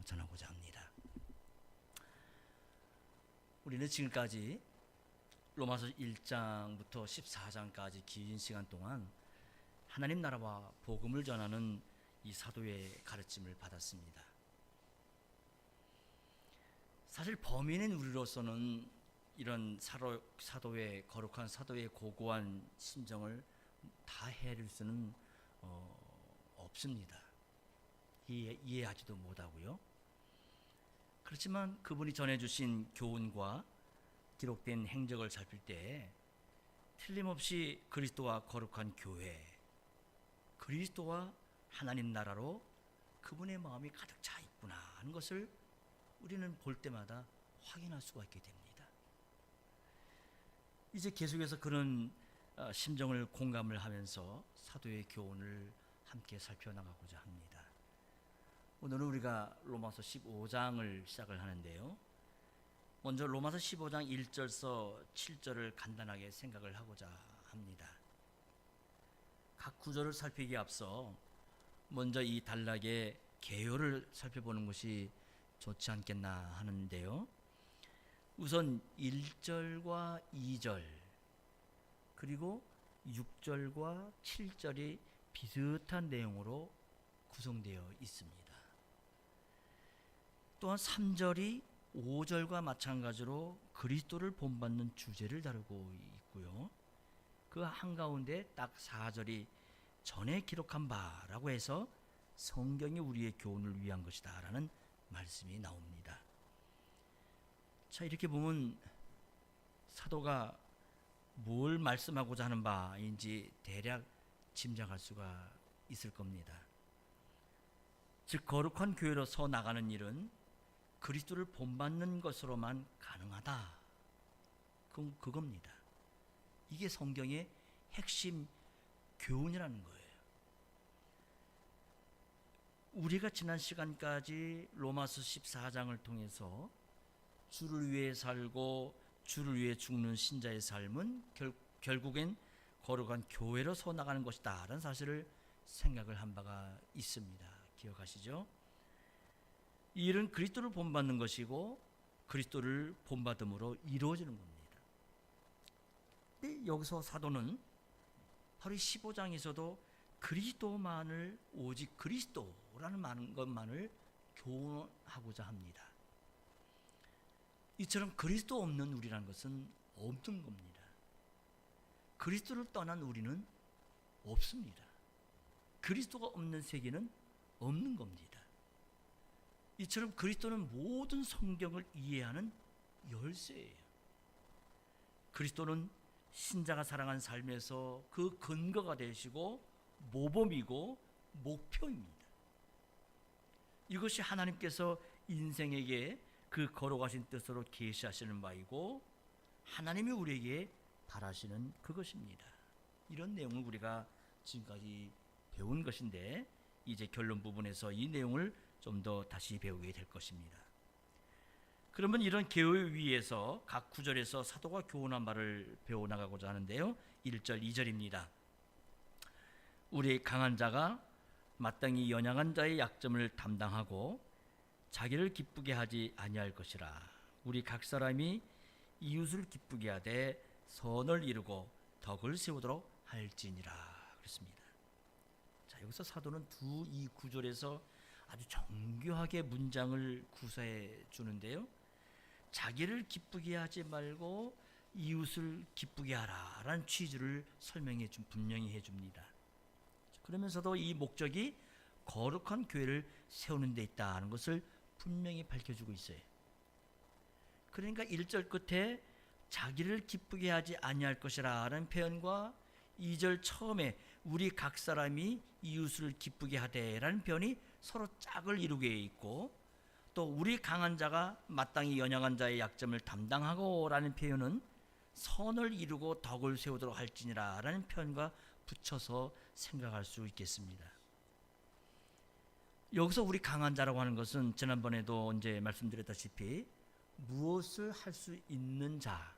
전하고자 합니다. 우리는 지금까지 로마서 1장부터 14장까지 긴 시간 동안 하나님 나라와 복음을 전하는 이 사도의 가르침을 받았습니다. 사실 범인인 우리로서는 이런 사도의 거룩한 사도의 고고한 심정을 다 헤아릴 수는 없습니다. 이해하지도 못하고요. 그렇지만 그분이 전해주신 교훈과 기록된 행적을 살필 때 틀림없이 그리스도와 거룩한 교회, 그리스도와 하나님 나라로 그분의 마음이 가득 차 있구나 하는 것을 우리는 볼 때마다 확인할 수가 있게 됩니다. 이제 계속해서 그런 심정을 공감을 하면서 사도의 교훈을 함께 살펴나가고자 합니다. 오늘은 우리가 로마서 15장을 시작을 하는데요. 먼저 로마서 15장 1절서 7절을 간단하게 생각을 하고자 합니다. 각 구절을 살피기에 앞서 먼저 이 단락의 개요를 살펴보는 것이 좋지 않겠나 하는데요. 우선 1절과 2절 그리고 6절과 7절이 비슷한 내용으로 구성되어 있습니다. 또한 3절이 5절과 마찬가지로 그리스도를 본받는 주제를 다루고 있고요. 그 한가운데 딱 4절이 전에 기록한 바라고 해서 성경이 우리의 교훈을 위한 것이다 라는 말씀이 나옵니다. 자, 이렇게 보면 사도가 뭘 말씀하고자 하는 바인지 대략 짐작할 수가 있을 겁니다. 즉 거룩한 교회로 서 나가는 일은 그리스도를 본받는 것으로만 가능하다. 그겁니다. 이게 성경의 핵심 교훈이라는 거예요. 우리가 지난 시간까지 로마서 14장을 통해서 주를 위해 살고 주를 위해 죽는 신자의 삶은 결국엔 거룩한 교회로 서 나가는 것이다 라는 사실을 생각을 한 바가 있습니다. 기억하시죠? 이 일은 그리스도를 본받는 것이고 그리스도를 본받음으로 이루어지는 겁니다. 근데 여기서 사도는 바로 15장에서도 그리스도만을 오직 그리스도라는 것만을 교훈하고자 합니다. 이처럼 그리스도 없는 우리라는 것은 없는 겁니다. 그리스도를 떠난 우리는 없습니다. 그리스도가 없는 세계는 없는 겁니다. 이처럼 그리스도는 모든 성경을 이해하는 열쇠예요. 그리스도는 신자가 살아간 삶에서 그 근거가 되시고 모범이고 목표입니다. 이것이 하나님께서 인생에게 그 거룩하신 뜻으로 계시하시는 바이고 하나님이 우리에게 바라시는 그것입니다. 이런 내용을 우리가 지금까지 배운 것인데 이제 결론 부분에서 이 내용을 좀 더 다시 배우게 될 것입니다. 그러면 이런 계획 위에서 각 구절에서 사도가 교훈한 바를 배워나가고자 하는데요. 1절, 2절입니다. 우리 강한 자가 마땅히 연약한 자의 약점을 담당하고 자기를 기쁘게 하지 아니할 것이라. 우리 각 사람이 이웃을 기쁘게 하되 선을 이루고 덕을 세우도록 할지니라. 그렇습니다. 자, 여기서 사도는 이 구절에서 아주 정교하게 문장을 구사해 주는데요. 자기를 기쁘게 하지 말고 이웃을 기쁘게 하라 라는 취지를 설명해 분명히 해줍니다. 그러면서도 이 목적이 거룩한 교회를 세우는 데 있다는 것을 분명히 밝혀주고 있어요. 그러니까 1절 끝에 자기를 기쁘게 하지 아니할 것이라 라는 표현과 2절 처음에 우리 각 사람이 이웃을 기쁘게 하되 라는 표현이 서로 짝을 이루게 있고 또 우리 강한 자가 마땅히 연약한 자의 약점을 담당하고 라는 표현은 선을 이루고 덕을 세우도록 할지니라 라는 표현과 붙여서 생각할 수 있겠습니다. 여기서 우리 강한 자라고 하는 것은 지난번에도 이제 말씀드렸다시피 무엇을 할 수 있는 자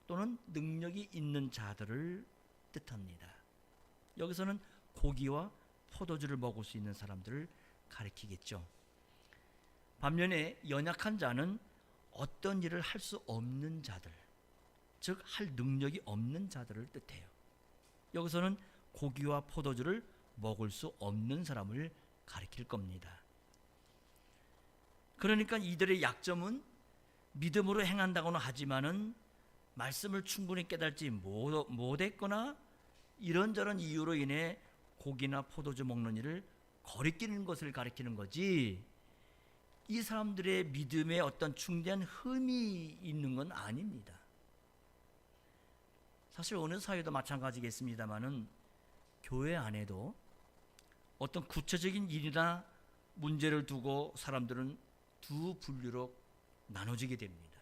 또는 능력이 있는 자들을 뜻합니다. 여기서는 고기와 포도주를 먹을 수 있는 사람들을 가리키겠죠. 반면에 연약한 자는 어떤 일을 할 수 없는 자들, 즉 할 능력이 없는 자들을 뜻해요. 여기서는 고기와 포도주를 먹을 수 없는 사람을 가리킬 겁니다. 그러니까 이들의 약점은 믿음으로 행한다고는 하지만은 말씀을 충분히 깨달지 못했거나 이런저런 이유로 인해 고기나 포도주 먹는 일을 거리끼는 것을 가리키는 거지, 이 사람들의 믿음에 어떤 중대한 흠이 있는 건 아닙니다. 사실 어느 사회도 마찬가지겠습니다만은 교회 안에도 어떤 구체적인 일이나 문제를 두고 사람들은 두 분류로 나눠지게 됩니다.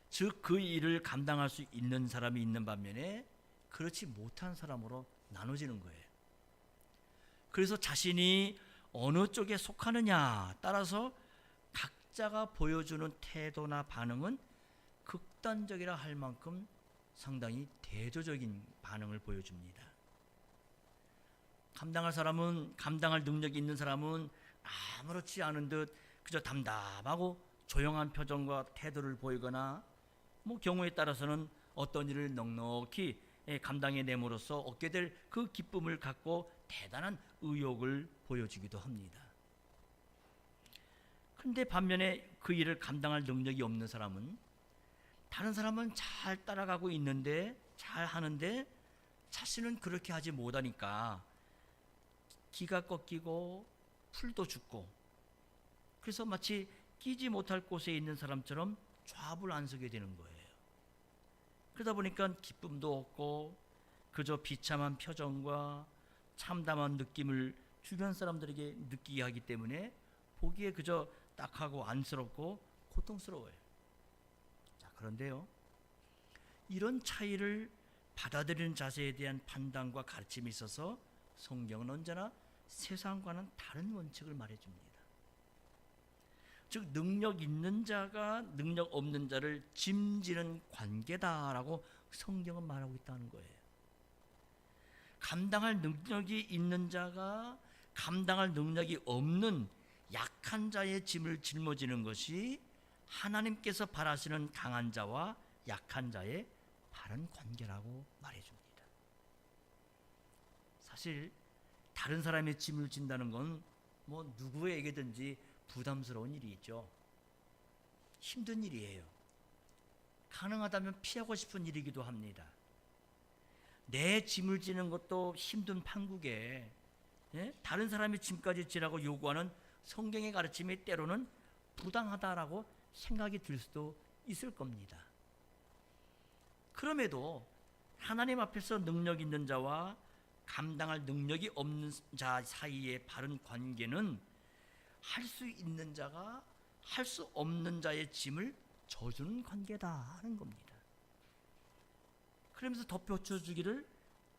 즉 그 일을 감당할 수 있는 사람이 있는 반면에 그렇지 못한 사람으로 나눠지는 거예요. 그래서 자신이 어느 쪽에 속하느냐 따라서 각자가 보여주는 태도나 반응은 극단적이라 할 만큼 상당히 대조적인 반응을 보여줍니다. 감당할 능력이 있는 사람은 아무렇지 않은 듯 그저 담담하고 조용한 표정과 태도를 보이거나, 경우에 따라서는 어떤 일을 넉넉히 감당해 내므로써 얻게 될 그 기쁨을 갖고 대단한 의욕을 보여주기도 합니다. 근데 반면에 그 일을 감당할 능력이 없는 사람은, 다른 사람은 잘 따라가고 있는데, 잘 하는데 자신은 그렇게 하지 못하니까 기가 꺾이고 풀도 죽고, 그래서 마치 끼지 못할 곳에 있는 사람처럼 좌불안석이 되는 거예요. 그러다 보니까 기쁨도 없고 그저 비참한 표정과 참담한 느낌을 주변 사람들에게 느끼게 하기 때문에 보기에 그저 딱하고 안쓰럽고 고통스러워요. 자, 그런데요, 이런 차이를 받아들이는 자세에 대한 판단과 가르침이 있어서 성경은 언제나 세상과는 다른 원칙을 말해줍니다. 즉 능력 있는 자가 능력 없는 자를 짐지는 관계다라고 성경은 말하고 있다는 거예요. 감당할 능력이 있는 자가 감당할 능력이 없는 약한 자의 짐을 짊어지는 것이 하나님께서 바라시는 강한 자와 약한 자의 바른 관계라고 말해줍니다. 사실 다른 사람의 짐을 진다는 건 누구에게든지 부담스러운 일이죠. 힘든 일이에요. 가능하다면 피하고 싶은 일이기도 합니다. 내 짐을 지는 것도 힘든 판국에 다른 사람의 짐까지 지라고 요구하는 성경의 가르침이 때로는 부당하다라고 생각이 들 수도 있을 겁니다. 그럼에도 하나님 앞에서 능력 있는 자와 감당할 능력이 없는 자 사이의 바른 관계는 할 수 있는 자가 할 수 없는 자의 짐을 져주는 관계다 하는 겁니다. 그러면서 덧붙여 주기를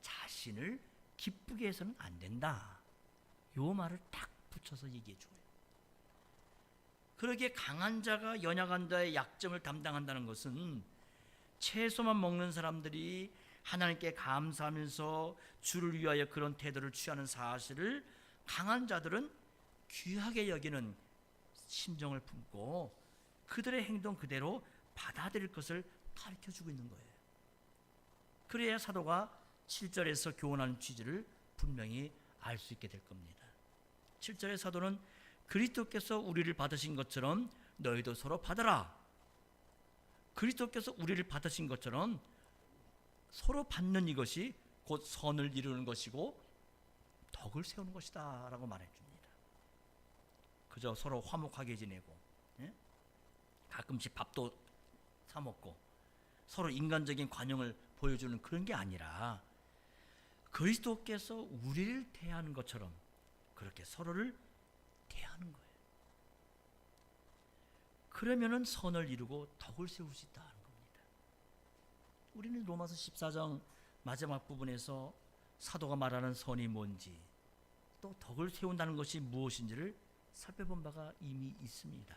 자신을 기쁘게 해서는 안 된다, 요 말을 딱 붙여서 얘기해 줘요. 그러기에 강한 자가 연약한 자의 약점을 담당한다는 것은 채소만 먹는 사람들이 하나님께 감사하면서 주를 위하여 그런 태도를 취하는 사실을 강한 자들은 귀하게 여기는 심정을 품고 그들의 행동 그대로 받아들일 것을 가르쳐주고 있는 거예요. 그래야 사도가 7절에서 교훈하는 취지를 분명히 알 수 있게 될 겁니다. 7절의 사도는 그리스도께서 우리를 받으신 것처럼 너희도 서로 받아라. 그리스도께서 우리를 받으신 것처럼 서로 받는 이것이 곧 선을 이루는 것이고 덕을 세우는 것이다 라고 말해줍니다. 그저 서로 화목하게 지내고 가끔씩 밥도 사 먹고 서로 인간적인 관용을 보여주는 그런 게 아니라 그리스도께서 우리를 대하는 것처럼 그렇게 서로를 대하는 거예요. 그러면은 선을 이루고 덕을 세울 수 있다는 겁니다. 우리는 로마서 14장 마지막 부분에서 사도가 말하는 선이 뭔지, 또 덕을 세운다는 것이 무엇인지를 살펴본 바가 이미 있습니다.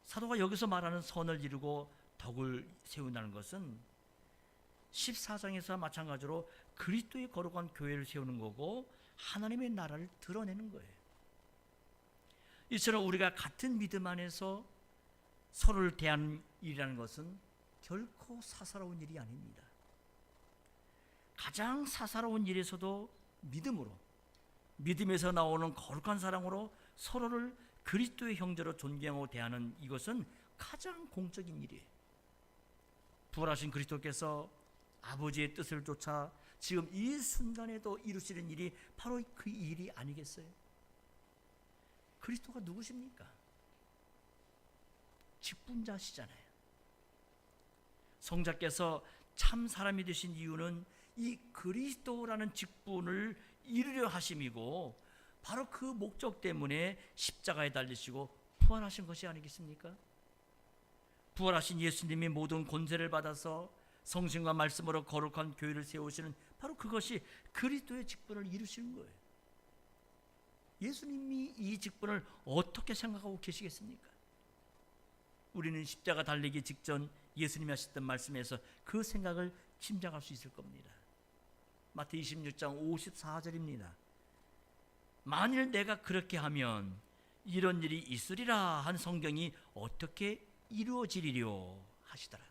사도가 여기서 말하는 선을 이루고 덕을 세운다는 것은 14장에서 마찬가지로 그리스도의 거룩한 교회를 세우는 거고 하나님의 나라를 드러내는 거예요. 이처럼 우리가 같은 믿음 안에서 서로를 대하는 일이라는 것은 결코 사사로운 일이 아닙니다. 가장 사사로운 일에서도 믿음에서 나오는 거룩한 사랑으로 서로를 그리스도의 형제로 존경하고 대하는 이것은 가장 공적인 일이에요. 부활하신 그리스도께서 아버지의 뜻을 쫓아 지금 이 순간에도 이루시는 일이 바로 그 일이 아니겠어요? 그리스도가 누구십니까? 직분자시잖아요. 성자께서 참 사람이 되신 이유는 이 그리스도라는 직분을 이루려 하심이고 바로 그 목적 때문에 십자가에 달리시고 부활하신 것이 아니겠습니까? 부활하신 예수님이 모든 권세를 받아서 성신과 말씀으로 거룩한 교회를 세우시는 바로 그것이 그리스도의 직분을 이루시는 거예요. 예수님이 이 직분을 어떻게 생각하고 계시겠습니까? 우리는 십자가 달리기 직전 예수님이 하셨던 말씀에서 그 생각을 짐작할 수 있을 겁니다. 마태 26장 54절입니다. 만일 내가 그렇게 하면 이런 일이 있으리라 한 성경이 어떻게 이루어지리려 하시더라.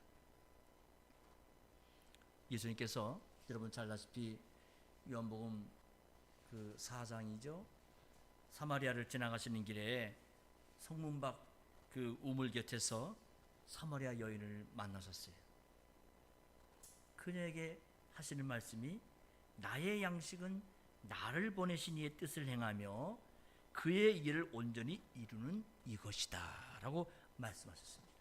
예수님께서 여러분 잘 아시다시피 요한복음 그 4장이죠. 사마리아를 지나가시는 길에 성문 밖 그 우물 곁에서 사마리아 여인을 만나셨어요. 그녀에게 하시는 말씀이 나의 양식은 나를 보내신 이의 뜻을 행하며 그의 일을 온전히 이루는 이것이다 라고 말씀하셨습니다.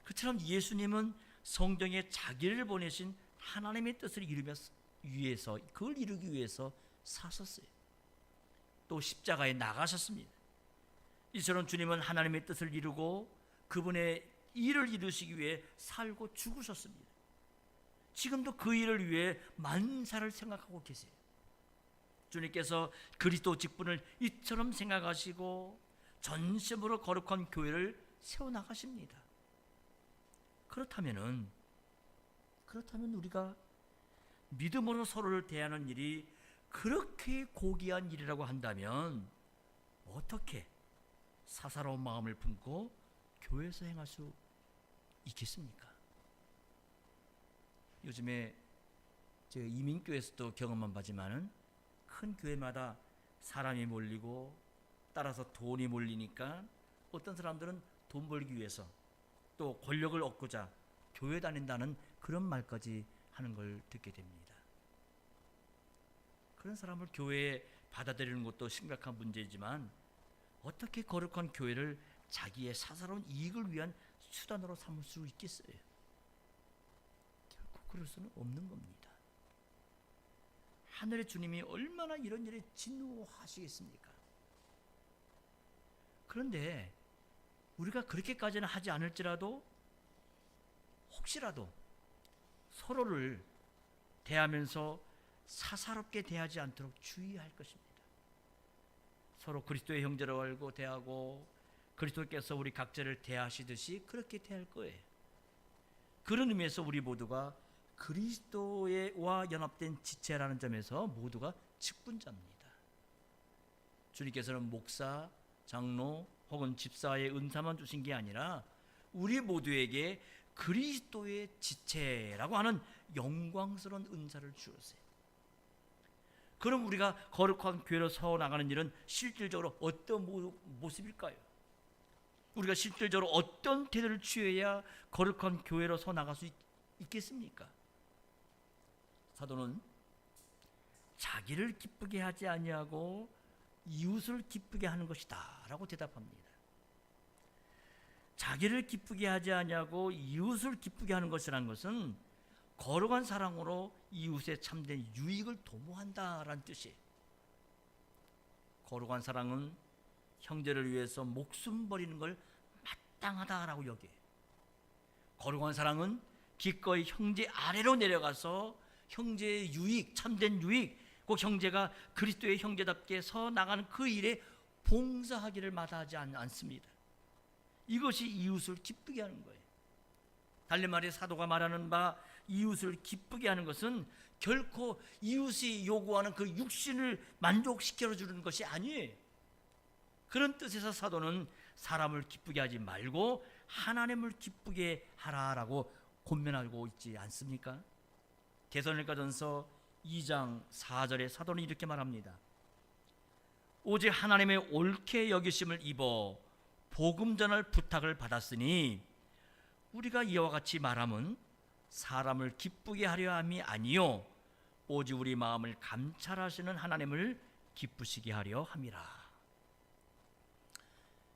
그처럼 예수님은 성경에 자기를 보내신 하나님의 뜻을 위해서 그걸 이루기 위해서 사셨어요. 또 십자가에 나가셨습니다. 이처럼 주님은 하나님의 뜻을 이루고 그분의 일을 이루시기 위해 살고 죽으셨습니다. 지금도 그 일을 위해 만사를 생각하고 계세요. 주님께서 그리스도 직분을 이처럼 생각하시고 전심으로 거룩한 교회를 세워나가십니다. 그렇다면 우리가 믿음으로 서로를 대하는 일이 그렇게 고귀한 일이라고 한다면 어떻게 사사로운 마음을 품고 교회에서 행할 수 있겠습니까? 요즘에 제가 이민교회에서도 경험한 바지만은 큰 교회마다 사람이 몰리고 따라서 돈이 몰리니까 어떤 사람들은 돈 벌기 위해서 또 권력을 얻고자 교회 다닌다는 그런 말까지 하는 걸 듣게 됩니다. 그런 사람을 교회에 받아들이는 것도 심각한 문제이지만 어떻게 거룩한 교회를 자기의 사사로운 이익을 위한 수단으로 삼을 수 있겠어요? 결코 그럴 수는 없는 겁니다. 하늘의 주님이 얼마나 이런 일에 진노하시겠습니까? 그런데 우리가 그렇게까지는 하지 않을지라도 혹시라도 서로를 대하면서 사사롭게 대하지 않도록 주의할 것입니다. 서로 그리스도의 형제로 알고 대하고 그리스도께서 우리 각자를 대하시듯이 그렇게 대할 거예요. 그런 의미에서 우리 모두가 그리스도와 연합된 지체라는 점에서 모두가 직분자입니다. 주님께서는 목사, 장로 혹은 집사의 은사만 주신 게 아니라 우리 모두에게 그리스도의 지체라고 하는 영광스러운 은사를 주었어요. 그럼 우리가 거룩한 교회로 세워나가는 일은 실질적으로 어떤 모습일까요? 우리가 실질적으로 어떤 태도를 취해야 거룩한 교회로 세워나갈 수 있겠습니까? 사도는 자기를 기쁘게 하지 아니하고 이웃을 기쁘게 하는 것이다 라고 대답합니다. 자기를 기쁘게 하지 아니하고 이웃을 기쁘게 하는 것이라는 것은 거룩한 사랑으로 이웃의 참된 유익을 도모한다라는 뜻이에요. 거룩한 사랑은 형제를 위해서 목숨 버리는 걸 마땅하다라고 여겨요. 거룩한 사랑은 기꺼이 형제 아래로 내려가서 형제의 유익, 참된 유익, 꼭 형제가 그리스도의 형제답게 서 나가는 그 일에 봉사하기를 마다하지 않습니다. 이것이 이웃을 기쁘게 하는 거예요. 달리 말해 사도가 말하는 바 이웃을 기쁘게 하는 것은 결코 이웃이 요구하는 그 육신을 만족시켜 주는 것이 아니에요. 그런 뜻에서 사도는 사람을 기쁘게 하지 말고 하나님을 기쁘게 하라라고 권면하고 있지 않습니까? 데살로니가전서 2장 4절에 사도는 이렇게 말합니다. 오직 하나님의 옳게 여기심을 입어 복음 전할 부탁을 받았으니 우리가 이와 같이 말함은 사람을 기쁘게 하려 함이 아니요 오직 우리 마음을 감찰하시는 하나님을 기쁘시게 하려 함이라.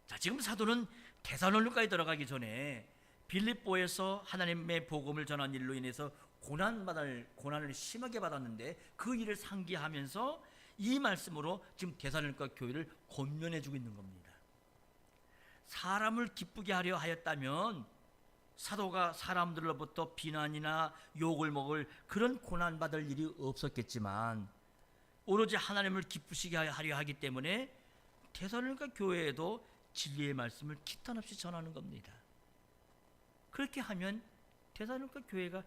자, 지금 사도는 데살로니가에 들어가기 전에 빌립보에서 하나님의 복음을 전한 일로 인해서 고난을 심하게 받았는데 그 일을 상기하면서 이 말씀으로 지금 데살로니가 교회를 권면해 주고 있는 겁니다. 사람을 기쁘게 하려 하였다면 사도가 사람들로부터 비난이나 욕을 먹을 그런 고난받을 일이 없었겠지만 오로지 하나님을 기쁘시게 하려 하기 때문에 데살로니가 교회에도 진리의 말씀을 기탄 없이 전하는 겁니다. 그렇게 하면 데살로니가 교회가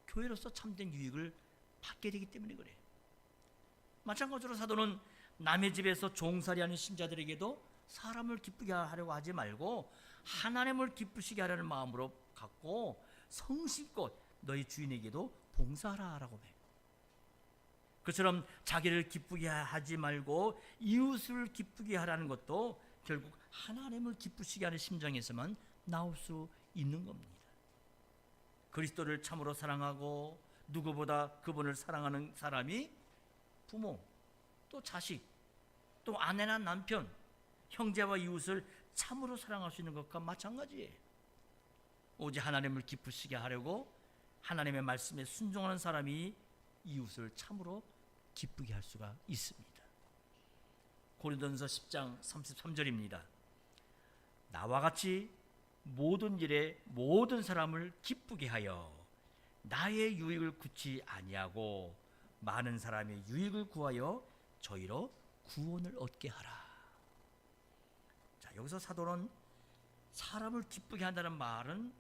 교회로서 참된 유익을 받게 되기 때문에 그래요. 마찬가지로 사도는 남의 집에서 종살이하는 신자들에게도 사람을 기쁘게 하려고 하지 말고 하나님을 기쁘시게 하려는 마음으로 갖고 성실껏 너희 주인에게도 봉사하라라고 해요. 그처럼 자기를 기쁘게 하지 말고 이웃을 기쁘게 하라는 것도 결국 하나님을 기쁘시게 하는 심정에서만 나올 수 있는 겁니다. 그리스도를 참으로 사랑하고 누구보다 그분을 사랑하는 사람이 부모, 또 자식, 또 아내나 남편, 형제와 이웃을 참으로 사랑할 수 있는 것과 마찬가지예요. 오직 하나님을 기쁘시게 하려고 하나님의 말씀에 순종하는 사람이 이웃을 참으로 기쁘게 할 수가 있습니다. 고린도전서 10장 33절입니다. 나와 같이 모든 일에 모든 사람을 기쁘게 하여 나의 유익을 구치 아니하고 많은 사람의 유익을 구하여 저희로 구원을 얻게 하라. 자, 여기서 사도는 사람을 기쁘게 한다는 말은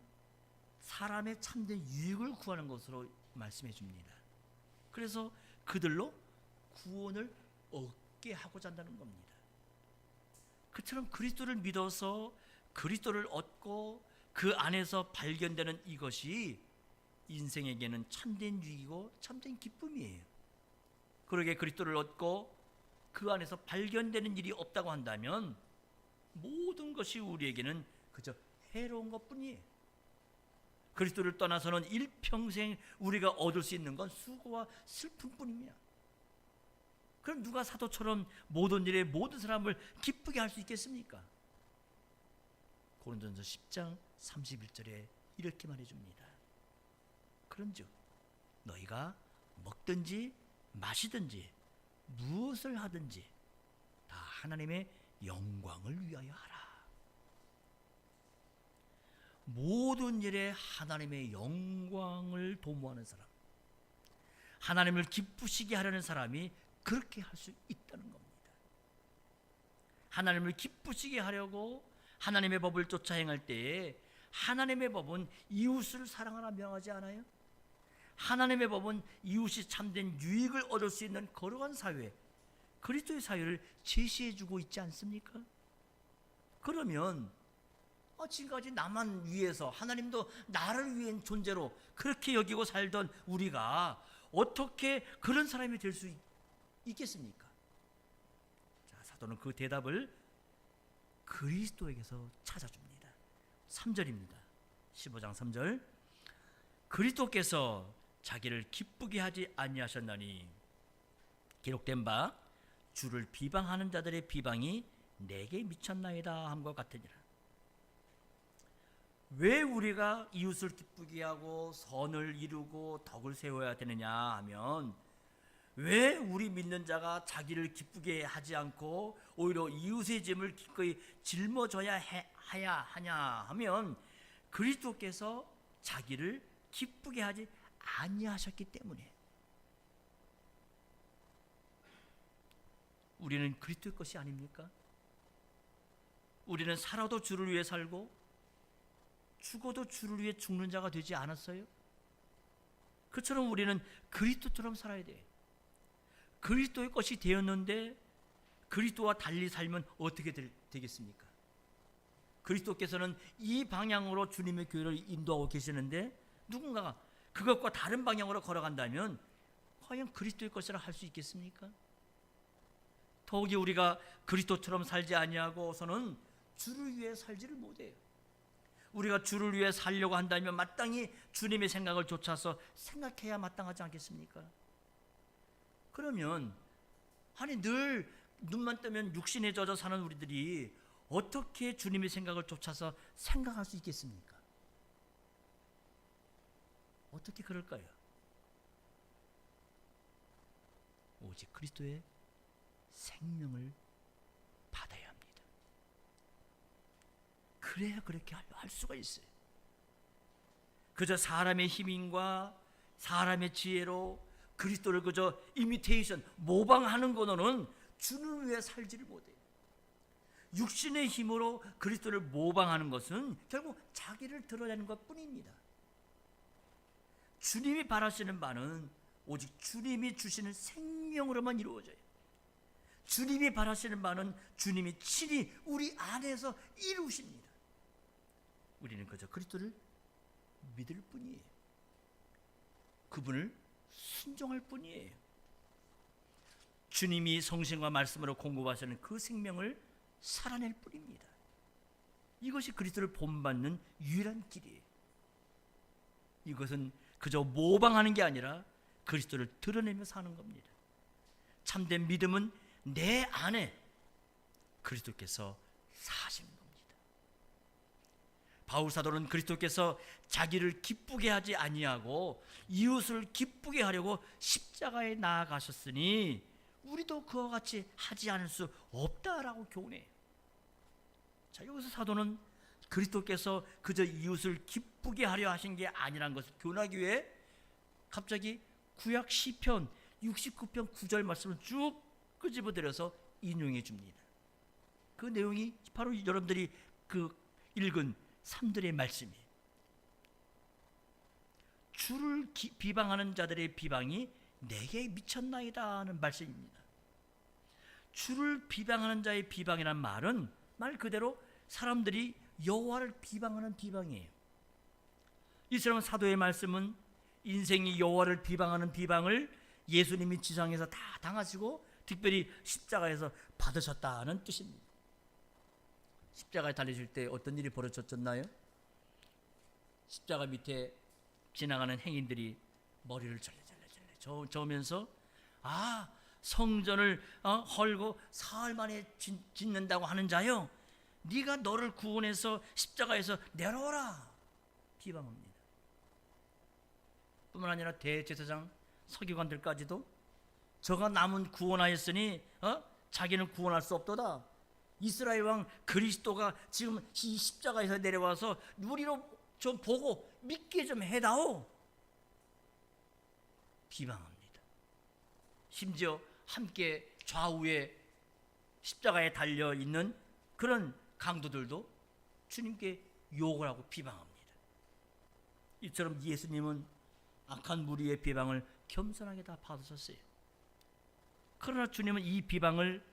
사람의 참된 유익을 구하는 것으로 말씀해 줍니다. 그래서 그들로 구원을 얻게 하고자 한다는 겁니다. 그처럼 그리스도를 믿어서 그리스도를 얻고 그 안에서 발견되는 이것이 인생에게는 참된 유익이고 참된 기쁨이에요. 그러게 그리스도를 얻고 그 안에서 발견되는 일이 없다고 한다면 모든 것이 우리에게는 그저 해로운 것뿐이에요. 그리스도를 떠나서는 일평생 우리가 얻을 수 있는 건 수고와 슬픔뿐입니다. 그럼 누가 사도처럼 모든 일에 모든 사람을 기쁘게 할 수 있겠습니까? 고린도전서 10장 31절에 이렇게 말해줍니다. 그런즉 너희가 먹든지 마시든지 무엇을 하든지 다 하나님의 영광을 위하여 하라. 모든 일에 하나님의 영광을 도모하는 사람, 하나님을 기쁘시게 하려는 사람이 그렇게 할 수 있다는 겁니다. 하나님을 기쁘시게 하려고 하나님의 법을 쫓아 행할 때에 하나님의 법은 이웃을 사랑하라 명하지 않아요? 하나님의 법은 이웃이 참된 유익을 얻을 수 있는 거룩한 사회, 그리스도의 사회를 제시해주고 있지 않습니까? 그러면 지금까지 나만 위해서 하나님도 나를 위한 존재로 그렇게 여기고 살던 우리가 어떻게 그런 사람이 될 수 있겠습니까? 자, 사도는 그 대답을 그리스도에게서 찾아줍니다. 3절입니다. 15장 3절. 그리스도께서 자기를 기쁘게 하지 아니하셨나니 기록된 바 주를 비방하는 자들의 비방이 내게 미쳤나이다 함과 같으니라. 왜 우리가 이웃을 기쁘게 하고 선을 이루고 덕을 세워야 되느냐 하면, 왜 우리 믿는 자가 자기를 기쁘게 하지 않고 오히려 이웃의 짐을 기꺼이 짊어져야 하냐 하면 그리스도께서 자기를 기쁘게 하지 아니하셨기 때문에. 우리는 그리스도의 것이 아닙니까? 우리는 살아도 주를 위해 살고 죽어도 주를 위해 죽는 자가 되지 않았어요? 그처럼 우리는 그리스도처럼 살아야 돼. 그리스도의 것이 되었는데 그리스도와 달리 살면 어떻게 되겠습니까? 그리스도께서는 이 방향으로 주님의 교회를 인도하고 계시는데 누군가가 그것과 다른 방향으로 걸어간다면 과연 그리스도의 것이라 할 수 있겠습니까? 더욱이 우리가 그리스도처럼 살지 아니하고서는 주를 위해 살지를 못해요. 우리가 주를 위해 살려고 한다면 마땅히 주님의 생각을 좇아서 생각해야 마땅하지 않겠습니까? 그러면 아니 늘 눈만 뜨면 육신에 젖어 사는 우리들이 어떻게 주님의 생각을 좇아서 생각할 수 있겠습니까? 어떻게 그럴까요? 오직 그리스도의 생명을 받아야 합니다. 그래야 그렇게 할 수가 있어요. 그저 사람의 힘인과 사람의 지혜로 그리스도를 그저 이미테이션, 모방하는 것으로는 주를 위해 살지를 못해요. 육신의 힘으로 그리스도를 모방하는 것은 결국 자기를 드러내는 것뿐입니다. 주님이 바라시는 바는 오직 주님이 주시는 생명으로만 이루어져요. 주님이 바라시는 바는 주님이 친히 우리 안에서 이루십니다. 우리는 그저 그리스도를 믿을 뿐이에요. 그분을 순종할 뿐이에요. 주님이 성신과 말씀으로 공급하시는 그 생명을 살아낼 뿐입니다. 이것이 그리스도를 본받는 유일한 길이에요. 이것은 그저 모방하는 게 아니라 그리스도를 드러내며 사는 겁니다. 참된 믿음은 내 안에 그리스도께서 사시는 겁니다. 바울 사도는 그리스도께서 자기를 기쁘게 하지 아니하고 이웃을 기쁘게 하려고 십자가에 나아가셨으니 우리도 그와 같이 하지 않을 수 없다라고 교훈해요. 자, 여기서 사도는 그리스도께서 그저 이웃을 기쁘게 하려 하신 게 아니라는 것을 교훈하기 위해 갑자기 구약 시편 69편 9절 말씀을 쭉 끄집어들여서 인용해 줍니다. 그 내용이 바로 여러분들이 그 읽은 3절의 말씀이에요. 주를 비방하는 자들의 비방이 내게 미쳤나이다 하는 말씀입니다. 주를 비방하는 자의 비방이란 말은 말 그대로 사람들이 여호와를 비방하는 비방이에요. 이처럼 사도의 말씀은 인생이 여호와를 비방하는 비방을 예수님이 지상에서 다 당하시고 특별히 십자가에서 받으셨다는 뜻입니다. 십자가에 달리실 때 어떤 일이 벌어졌나요? 십자가 밑에 지나가는 행인들이 머리를 절레절레 저으면서 성전을 헐고 사흘 만에 짓는다고 하는 자요, 네가 너를 구원해서 십자가에서 내려오라 비방합니다. 뿐만 아니라 대제사장 서기관들까지도 저가 남은 구원하였으니 자기는 구원할 수 없도다. 이스라엘 왕 그리스도가 지금 이 십자가에서 내려와서 우리로 좀 보고 믿게 좀 해다오 비방합니다. 심지어 함께 좌우에 십자가에 달려있는 그런 강도들도 주님께 욕을 하고 비방합니다. 이처럼 예수님은 악한 무리의 비방을 겸손하게 다 받으셨어요. 그러나 주님은 이 비방을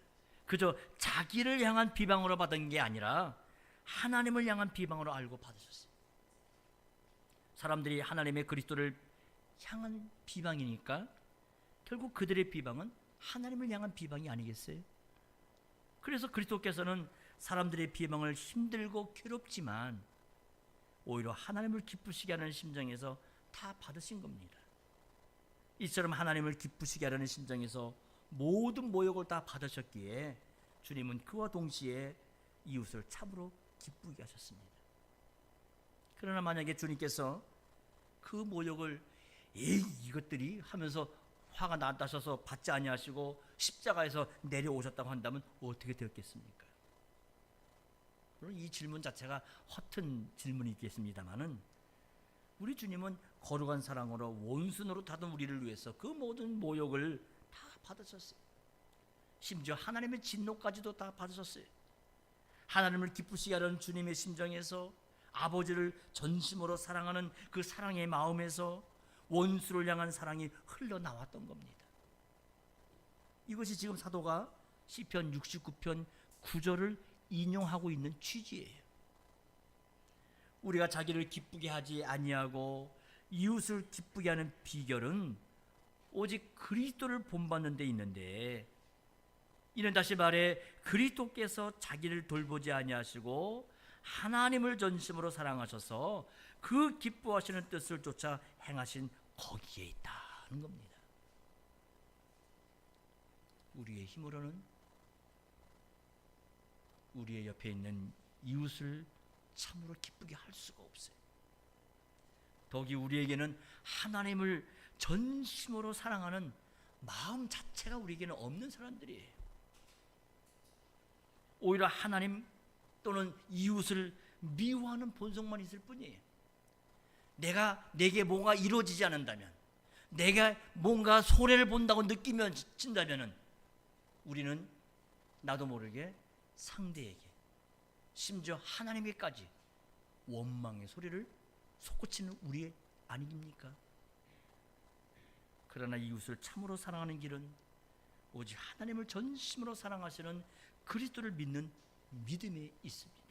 그저 자기를 향한 비방으로 받은 게 아니라 하나님을 향한 비방으로 알고 받으셨어요. 사람들이 하나님의 그리스도를 향한 비방이니까 결국 그들의 비방은 하나님을 향한 비방이 아니겠어요? 그래서 그리스도께서는 사람들의 비방을 힘들고 괴롭지만 오히려 하나님을 기쁘시게 하는 심정에서 다 받으신 겁니다. 이처럼 하나님을 기쁘시게 하려는 심정에서 모든 모욕을 다 받으셨기에 주님은 그와 동시에 이웃을 참으로 기쁘게 하셨습니다. 그러나 만약에 주님께서 그 모욕을 이것들이 하면서 화가 나셔서 받지 아니하시고 십자가에서 내려오셨다고 한다면 어떻게 되었겠습니까? 물론 이 질문 자체가 허튼 질문이겠습니다만은 우리 주님은 거룩한 사랑으로 원순으로 다던 우리를 위해서 그 모든 모욕을 다 받으셨어요. 심지어 하나님의 진노까지도 다 받으셨어요. 하나님을 기쁘시게 하려는 주님의 심정에서 아버지를 전심으로 사랑하는 그 사랑의 마음에서 원수를 향한 사랑이 흘러나왔던 겁니다. 이것이 지금 사도가 시편 69편 9절을 인용하고 있는 취지예요. 우리가 자기를 기쁘게 하지 아니하고 이웃을 기쁘게 하는 비결은 오직 그리스도를 본받는 데 있는데, 이는 다시 말해 그리스도께서 자기를 돌보지 아니하시고 하나님을 전심으로 사랑하셔서 그 기뻐하시는 뜻을 쫓아 행하신 거기에 있다는 겁니다. 우리의 힘으로는 우리의 옆에 있는 이웃을 참으로 기쁘게 할 수가 없어요. 더욱이 우리에게는 하나님을 전심으로 사랑하는 마음 자체가 우리에게는 없는 사람들이에요. 오히려 하나님 또는 이웃을 미워하는 본성만 있을 뿐이에요. 내게 뭔가 이루어지지 않는다면, 내가 뭔가 손해를 본다고 느끼면 진다면은 우리는 나도 모르게 상대에게, 심지어 하나님에게까지 원망의 소리를 솟구치는 우리 아닙니까? 그러나 이웃을 참으로 사랑하는 길은 오직 하나님을 전심으로 사랑하시는 그리스도를 믿는 믿음에 있습니다.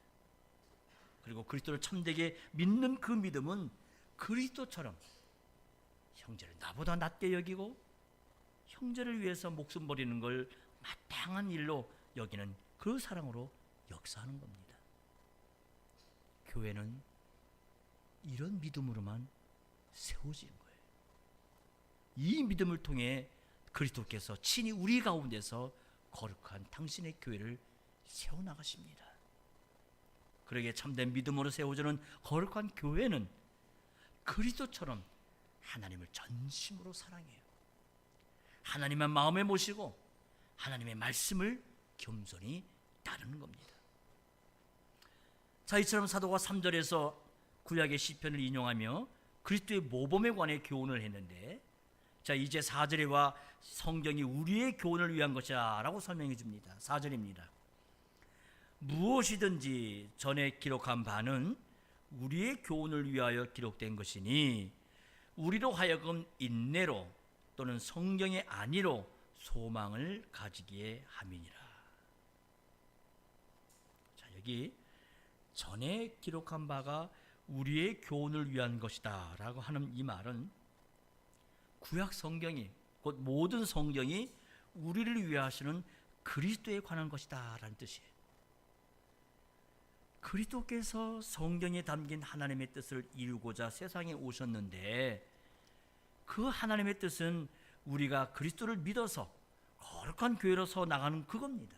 그리고 그리스도를 참되게 믿는 그 믿음은 그리스도처럼 형제를 나보다 낮게 여기고 형제를 위해서 목숨 버리는 걸 마땅한 일로 여기는 그 사랑으로 역사하는 겁니다. 교회는 이런 믿음으로만 세워진 거예요. 이 믿음을 통해 그리스도께서 친히 우리 가운데서 거룩한 당신의 교회를 세워나가십니다. 그러기에 참된 믿음으로 세워지는 거룩한 교회는 그리스도처럼 하나님을 전심으로 사랑해요. 하나님만 마음에 모시고 하나님의 말씀을 겸손히 따르는 겁니다. 자, 이처럼 사도가 3절에서 구약의 시편을 인용하며 그리스도의 모범에 관해 교훈을 했는데, 자, 이제 4절에 와 성경이 우리의 교훈을 위한 것이야 라고 설명해 줍니다. 4절입니다. 무엇이든지 전에 기록한 바는 우리의 교훈을 위하여 기록된 것이니 우리로 하여금 인내로 또는 성경의 안위로 소망을 가지기에 함이니라. 자, 여기 전에 기록한 바가 우리의 교훈을 위한 것이다 라고 하는 이 말은 구약 성경이, 곧 모든 성경이 우리를 위하시는 그리스도에 관한 것이다 라는 뜻이에요. 그리스도께서 성경에 담긴 하나님의 뜻을 이루고자 세상에 오셨는데, 그 하나님의 뜻은 우리가 그리스도를 믿어서 거룩한 교회로서 나가는 그겁니다.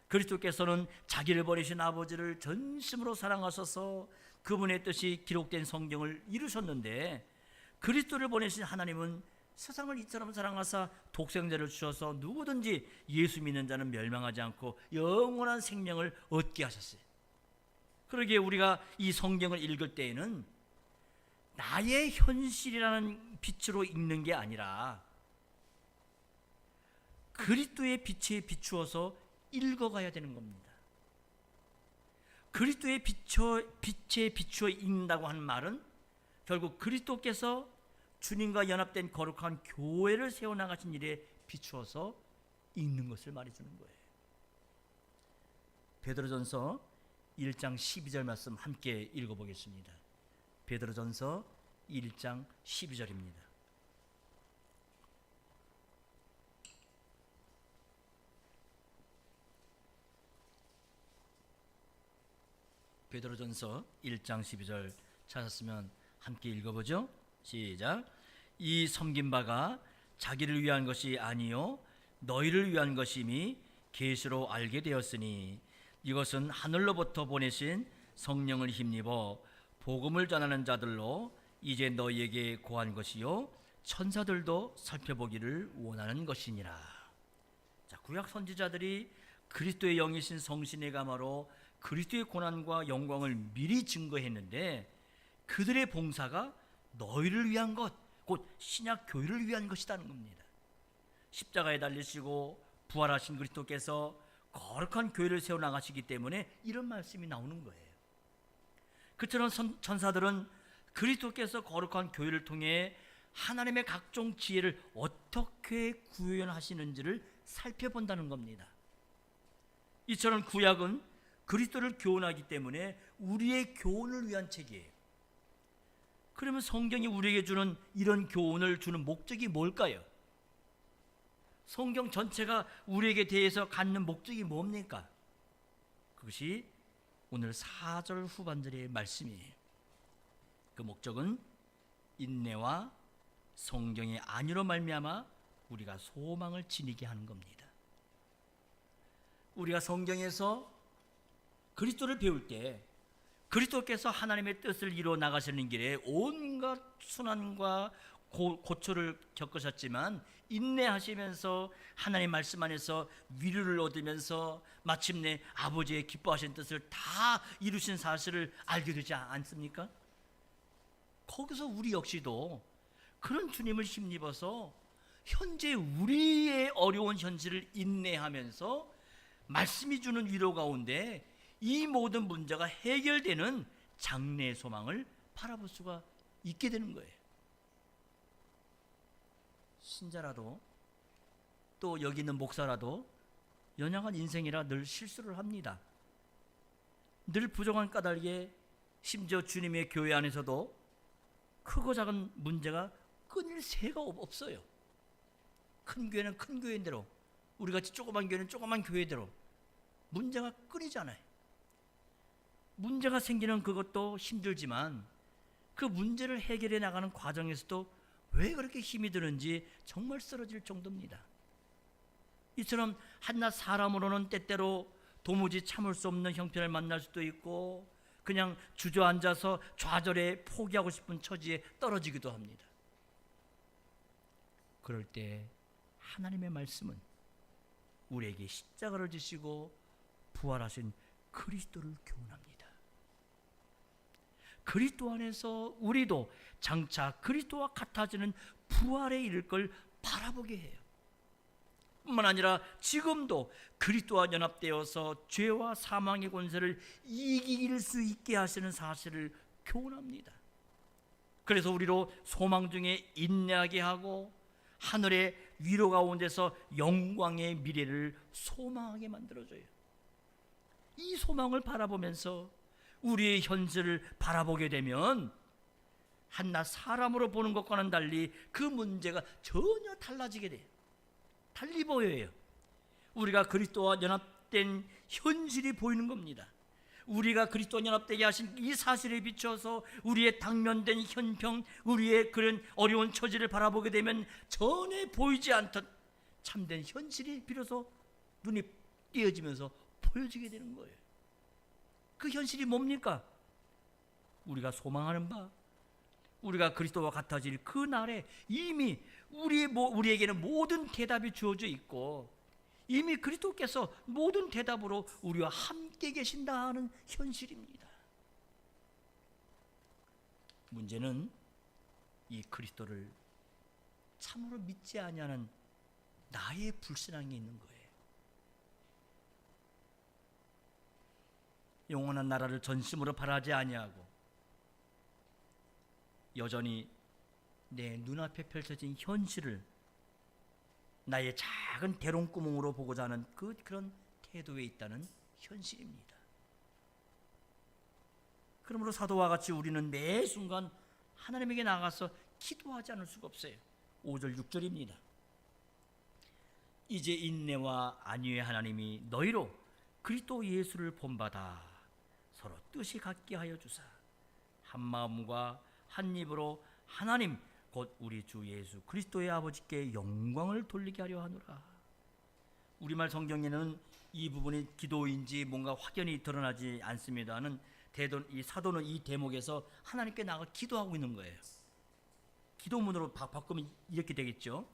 그리스도께서는 자기를 버리신 아버지를 전심으로 사랑하셔서 그분의 뜻이 기록된 성경을 이루셨는데, 그리스도를 보내신 하나님은 세상을 이처럼 사랑하사 독생자를 주셔서 누구든지 예수 믿는 자는 멸망하지 않고 영원한 생명을 얻게 하셨어요. 그러기에 우리가 이 성경을 읽을 때에는 나의 현실이라는 빛으로 읽는 게 아니라 그리스도의 빛에 비추어서 읽어가야 되는 겁니다. 그리스도의 빛에 비추어 읽는다고 하는 말은 결국 그리스도께서 주님과 연합된 거룩한 교회를 세워나가신 일에 비추어서 읽는 것을 말해주는 거예요. 베드로전서 1장 12절 말씀 함께 읽어보겠습니다. 베드로전서 1장 12절입니다. 베드로전서 1장 12절 찾았으면 함께 읽어보죠. 시작. 이 섬긴 바가 자기를 위한 것이 아니요 너희를 위한 것임이 계시로 알게 되었으니 이것은 하늘로부터 보내신 성령을 힘입어 복음을 전하는 자들로 이제 너희에게 고한 것이요 천사들도 살펴보기를 원하는 것이니라. 자, 구약 선지자들이 그리스도의 영이신 성신의 가마로 그리스도의 고난과 영광을 미리 증거했는데, 그들의 봉사가 너희를 위한 것, 곧 신약 교회를 위한 것이라는 겁니다. 십자가에 달리시고 부활하신 그리스도께서 거룩한 교회를 세워나가시기 때문에 이런 말씀이 나오는 거예요. 그처럼 천사들은 그리스도께서 거룩한 교회를 통해 하나님의 각종 지혜를 어떻게 구현하시는지를 살펴본다는 겁니다. 이처럼 구약은 그리스도를 교훈하기 때문에 우리의 교훈을 위한 책이에요. 그러면 성경이 우리에게 주는 이런 교훈을 주는 목적이 뭘까요? 성경 전체가 우리에게 대해서 갖는 목적이 뭡니까? 그것이 오늘 4절 후반절의 말씀이에요. 그 목적은 인내와 성경의 안위로 말미암아 우리가 소망을 지니게 하는 겁니다. 우리가 성경에서 그리스도를 배울 때 그리스도께서 하나님의 뜻을 이루어 나가시는 길에 온갖 순환과 고초를 겪으셨지만 인내하시면서 하나님 말씀 안에서 위로를 얻으면서 마침내 아버지의 기뻐하신 뜻을 다 이루신 사실을 알게 되지 않습니까? 거기서 우리 역시도 그런 주님을 힘입어서 현재 우리의 어려운 현실을 인내하면서 말씀이 주는 위로 가운데 이 모든 문제가 해결되는 장래의 소망을 바라볼 수가 있게 되는 거예요. 신자라도 또 여기 있는 목사라도 연약한 인생이라 늘 실수를 합니다. 늘 부족한 까닭에 심지어 주님의 교회 안에서도 크고 작은 문제가 끊일 새가 없어요. 큰 교회는 큰 교회대로, 우리같이 조그만 교회는 조그만 교회대로 문제가 끊이잖아요. 문제가 생기는 그것도 힘들지만 그 문제를 해결해 나가는 과정에서도 왜 그렇게 힘이 드는지 정말 쓰러질 정도입니다. 이처럼 한낱 사람으로는 때때로 도무지 참을 수 없는 형편을 만날 수도 있고 그냥 주저앉아서 좌절해 포기하고 싶은 처지에 떨어지기도 합니다. 그럴 때 하나님의 말씀은 우리에게 십자가를 지시고 부활하신 그리스도를 교훈합니다. 그리스도 안에서 우리도 장차 그리스도와 같아지는 부활에 이를 걸 바라보게 해요. 뿐만 아니라 지금도 그리스도와 연합되어서 죄와 사망의 권세를 이길 수 있게 하시는 사실을 교훈합니다. 그래서 우리로 소망 중에 인내하게 하고 하늘의 위로 가운데서 영광의 미래를 소망하게 만들어줘요. 이 소망을 바라보면서 우리의 현실을 바라보게 되면 한낱 사람으로 보는 것과는 달리 그 문제가 전혀 달라지게 돼요. 달리 보여요. 우리가 그리스도와 연합된 현실이 보이는 겁니다. 우리가 그리스도와 연합되게 하신 이 사실에 비춰서 우리의 당면된 현평, 우리의 그런 어려운 처지를 바라보게 되면 전혀 보이지 않던 참된 현실이 비로소 눈이 띄어지면서 보여지게 되는 거예요. 그 현실이 뭡니까? 우리가 소망하는 바, 우리가 그리스도와 같아질 그 날에 이미 우리에게는 모든 대답이 주어져 있고 이미 그리스도께서 모든 대답으로 우리와 함께 계신다 하는 현실입니다. 문제는 이 그리스도를 참으로 믿지 아니하는 나의 불신앙이 있는 거예요. 영원한 나라를 전심으로 바라지 아니하고 여전히 내 눈앞에 펼쳐진 현실을 나의 작은 대롱구멍으로 보고자 하는 그런 태도에 있다는 현실입니다. 그러므로 사도와 같이 우리는 매 순간 하나님에게 나가서 기도하지 않을 수가 없어요. 5절 6절입니다. 이제 인내와 안위의 하나님이 너희로 그리스도 예수를 본받아 서로 뜻이 같게 하여 주사 한 마음과 한 입으로 하나님 곧 우리 주 예수 그리스도의 아버지께 영광을 돌리게 하려 하노라. 우리말 성경에는 이 부분이 기도인지 뭔가 확연히 드러나지 않습니다는 이 사도는 이 대목에서 하나님께 나가 기도하고 있는 거예요. 기도문으로 바꾸면 이렇게 되겠죠.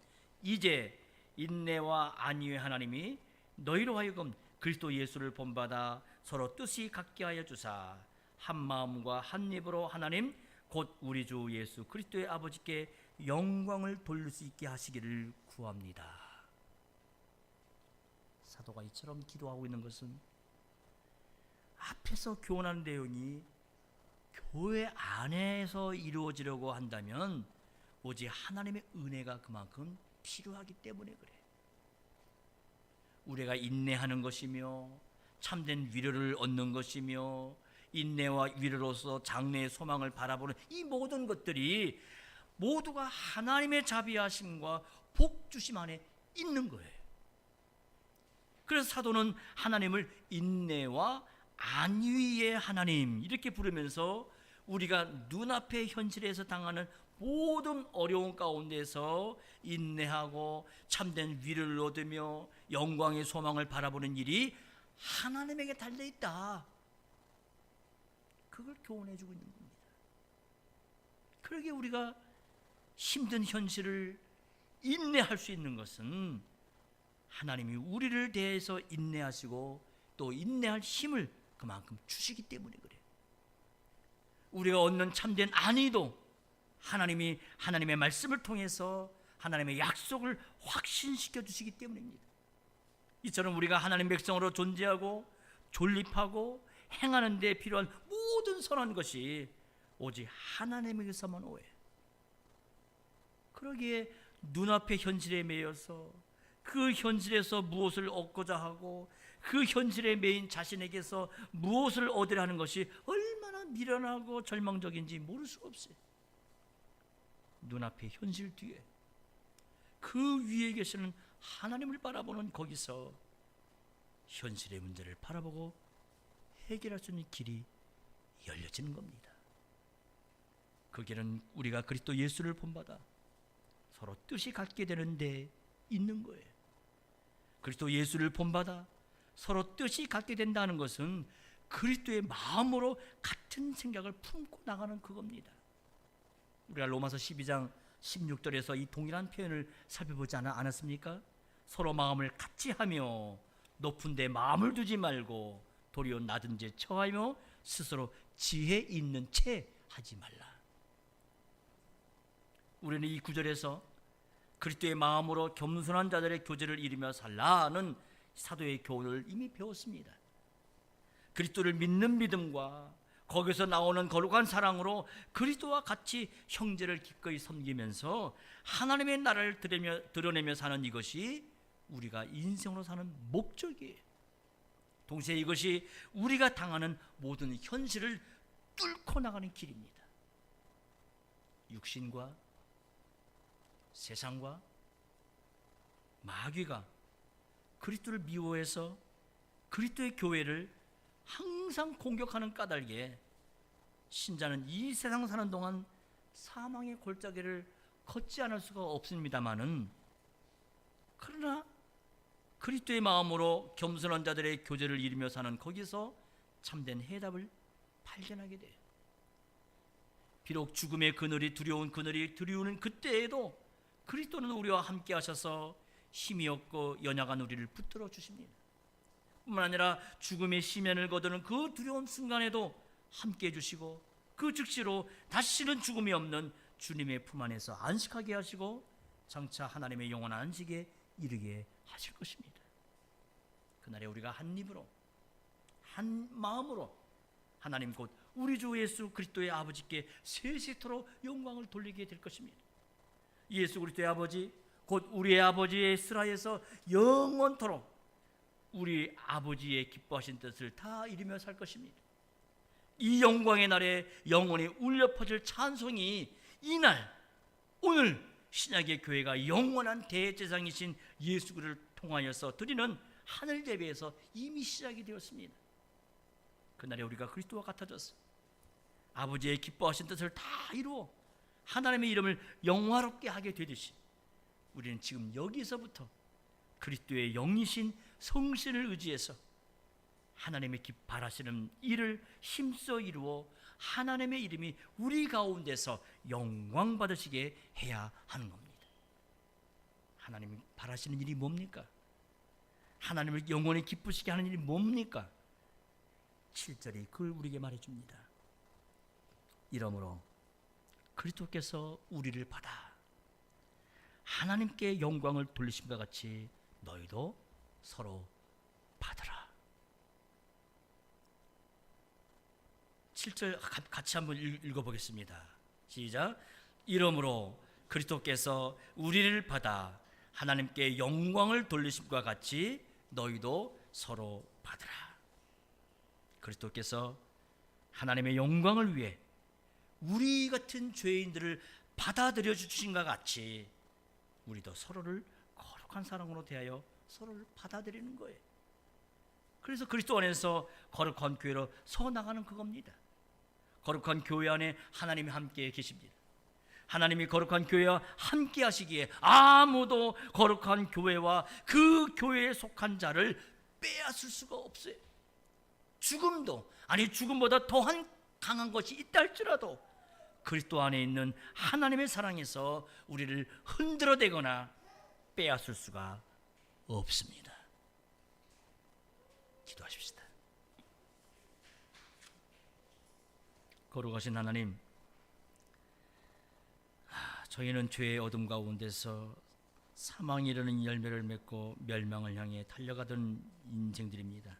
이제 인내와 안위의 하나님이 너희로 하여금 그리스도 예수를 본받아 서로 뜻이 같게 하여 주사 한 마음과 한 입으로 하나님 곧 우리 주 예수 그리스도의 아버지께 영광을 돌릴 수 있게 하시기를 구합니다. 사도가 이처럼 기도하고 있는 것은 앞에서 교훈하는 내용이 교회 안에서 이루어지려고 한다면 오직 하나님의 은혜가 그만큼 필요하기 때문에 그래. 우리가 인내하는 것이며 참된 위로를 얻는 것이며 인내와 위로로서 장래의 소망을 바라보는 이 모든 것들이 모두가 하나님의 자비하심과 복주심 안에 있는 거예요. 그래서 사도는 하나님을 인내와 안위의 하나님 이렇게 부르면서 우리가 눈앞의 현실에서 당하는 모든 어려운 가운데서 인내하고 참된 위로를 얻으며 영광의 소망을 바라보는 일이 하나님에게 달려있다, 그걸 교훈해 주고 있는 겁니다. 그러게 우리가 힘든 현실을 인내할 수 있는 것은 하나님이 우리를 대해서 인내하시고 또 인내할 힘을 그만큼 주시기 때문에 그래요. 우리가 얻는 참된 안위도 하나님이 하나님의 말씀을 통해서 하나님의 약속을 확신시켜 주시기 때문입니다. 이처럼 우리가 하나님 백성으로 존재하고 존립하고 행하는 데 필요한 모든 선한 것이 오직 하나님에게서만 오해. 그러기에 눈앞의 현실에 매여서 그 현실에서 무엇을 얻고자 하고 그 현실에 매인 자신에게서 무엇을 얻으려 하는 것이 얼마나 미련하고 절망적인지 모를 수가 없어요. 눈앞의 현실 뒤에 그 위에 계시는 하나님을 바라보는 거기서 현실의 문제를 바라보고 해결할 수 있는 길이 열려지는 겁니다. 그 길은 우리가 그리스도 예수를 본받아 서로 뜻이 같게 되는 데 있는 거예요. 그리스도 예수를 본받아 서로 뜻이 같게 된다는 것은 그리스도의 마음으로 같은 생각을 품고 나가는 그겁니다. 우리가 로마서 12장 16절에서 이 동일한 표현을 살펴보지 않았습니까? 서로 마음을 같이 하며 높은 데 마음을 두지 말고 도리어 낮은 데 처하며 스스로 지혜 있는 채 하지 말라. 우리는 이 구절에서 그리스도의 마음으로 겸손한 자들의 교제를 이루며 살라는 사도의 교훈을 이미 배웠습니다. 그리스도를 믿는 믿음과 거기서 나오는 거룩한 사랑으로 그리스도와 같이 형제를 기꺼이 섬기면서 하나님의 나라를 드러내며 사는 이것이 우리가 인생으로 사는 목적이에요. 동시에 이것이 우리가 당하는 모든 현실을 뚫고 나가는 길입니다. 육신과 세상과 마귀가 그리스도를 미워해서 그리스도의 교회를 항상 공격하는 까닭에 신자는 이 세상 사는 동안 사망의 골짜기를 걷지 않을 수가 없습니다마는, 그러나 그리스도의 마음으로 겸손한 자들의 교제를 이루며 사는 거기서 참된 해답을 발견하게 돼요. 비록 죽음의 그늘이 두려운 그늘이 두려우는 그때에도 그리스도는 우리와 함께 하셔서 힘이 없고 연약한 우리를 붙들어 주십니다. 뿐만 아니라 죽음의 시면을 거두는 그 두려운 순간에도 함께 해주시고 그 즉시로 다시는 죽음이 없는 주님의 품 안에서 안식하게 하시고 장차 하나님의 영원한 안식에 이르게 하실 것입니다. 그날에 우리가 한 입으로 한 마음으로 하나님 곧 우리 주 예수 그리스도의 아버지께 세세토록 영광을 돌리게 될 것입니다. 예수 그리스도의 아버지 곧 우리의 아버지의 스라에서 영원토록 우리 아버지의 기뻐하신 뜻을 다 이루며 살 것입니다. 이 영광의 날에 영원히 울려 퍼질 찬송이 이날 오늘 신약의 교회가 영원한 대제사장이신 예수 그리스도를 통하여서 드리는 하늘 예배에서 이미 시작이 되었습니다. 그날에 우리가 그리스도와 같아져서 아버지의 기뻐하신 뜻을 다 이루어 하나님의 이름을 영화롭게 하게 되듯이 우리는 지금 여기서부터 그리스도의 영이신 성신을 의지해서 하나님의 바라시는 일을 힘써 이루어 하나님의 이름이 우리 가운데서 영광 받으시게 해야 하는 겁니다. 하나님이 바라시는 일이 뭡니까? 하나님을 영원히 기쁘시게 하는 일이 뭡니까? 7절이 그걸 우리에게 말해줍니다. 이러므로 그리스도께서 우리를 받아 하나님께 영광을 돌리심과 같이 너희도 서로 받으라. 7절 같이 한번 읽어보겠습니다. 시작. 이러므로 그리스도께서 우리를 받아 하나님께 영광을 돌리심과 같이 너희도 서로 받으라. 그리스도께서 하나님의 영광을 위해 우리 같은 죄인들을 받아들여 주신 것 같이 우리도 서로를 거룩한 사랑으로 대하여 서로를 받아들이는 거예요. 그래서 그리스도 안에서 거룩한 교회로 서 나가는 그겁니다. 거룩한 교회 안에 하나님이 함께 계십니다. 하나님이 거룩한 교회와 함께 하시기에 아무도 거룩한 교회와 그 교회에 속한 자를 빼앗을 수가 없어요. 죽음도, 아니 죽음보다 더한 강한 것이 있다 할지라도 그리스도 안에 있는 하나님의 사랑에서 우리를 흔들어대거나 빼앗을 수가 없습니다. 기도하십시다. 거룩하신 하나님, 저희는 죄의 어둠 가운데서 사망이 이르는 열매를 맺고 멸망을 향해 달려가던 인생들입니다.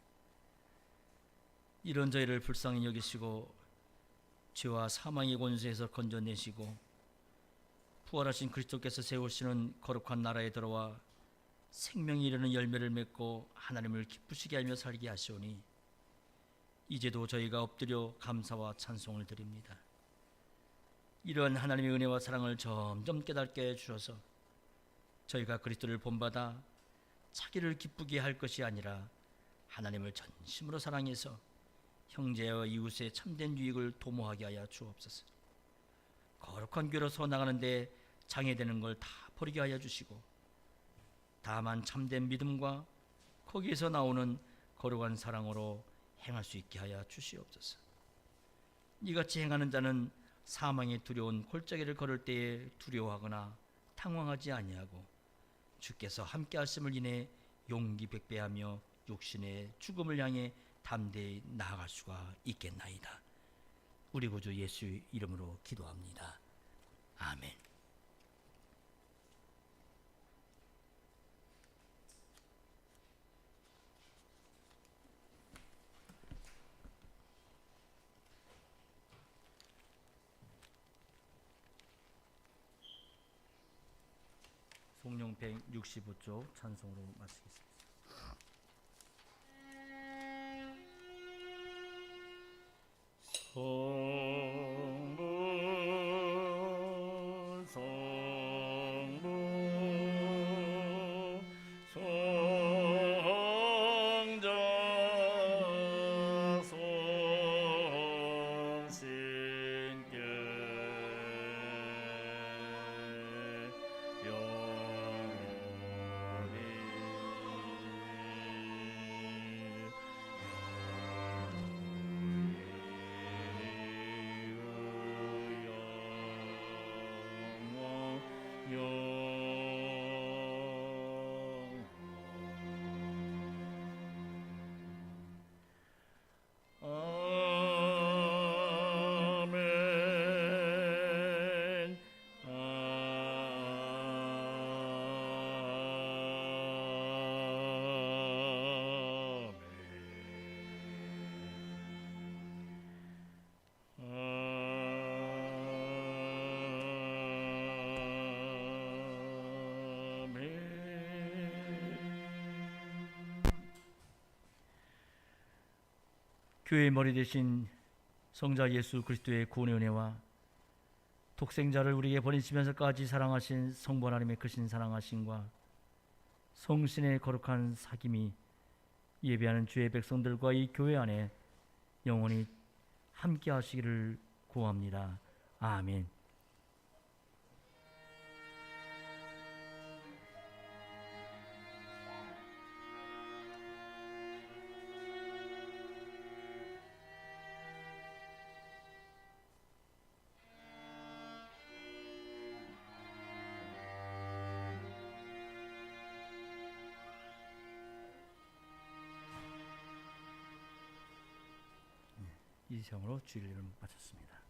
이런 저희를 불쌍히 여기시고 죄와 사망의 권세에서 건져내시고 부활하신 그리스도께서 세우시는 거룩한 나라에 들어와 생명이 이르는 열매를 맺고 하나님을 기쁘시게 하며 살게 하시오니 이제도 저희가 엎드려 감사와 찬송을 드립니다. 이러한 하나님의 은혜와 사랑을 점점 깨닫게 해주셔서 저희가 그리스도를 본받아 자기를 기쁘게 할 것이 아니라 하나님을 전심으로 사랑해서 형제와 이웃의 참된 유익을 도모하게 하여 주옵소서. 거룩한 교회로 서 나가는데 장애되는 걸 다 버리게 하여 주시고 다만 참된 믿음과 거기에서 나오는 거룩한 사랑으로 행할 수 있게 하여 주시옵소서. 이같이 행하는 자는 사망의 두려운 골짜기를 걸을 때에 두려워하거나 당황하지 아니하고 주께서 함께 하심을 인해 용기 백배하며 육신의 죽음을 향해 담대히 나아갈 수가 있겠나이다. 우리 구주 예수 이름으로 기도합니다. 아멘. 송룡 165쪽 찬송으로 마치겠습니다. 성부 성부 성자 성신께 교회의 머리 되신 성자 예수 그리스도의 구원의 은혜와 독생자를 우리에게 버리시면서까지 사랑하신 성부 하나님의 크신 사랑하심과 성신의 거룩한 사귐이 예배하는 주의 백성들과 이 교회 안에 영원히 함께 하시기를 구합니다. 아멘. 이 시험으로 주일을 마쳤습니다.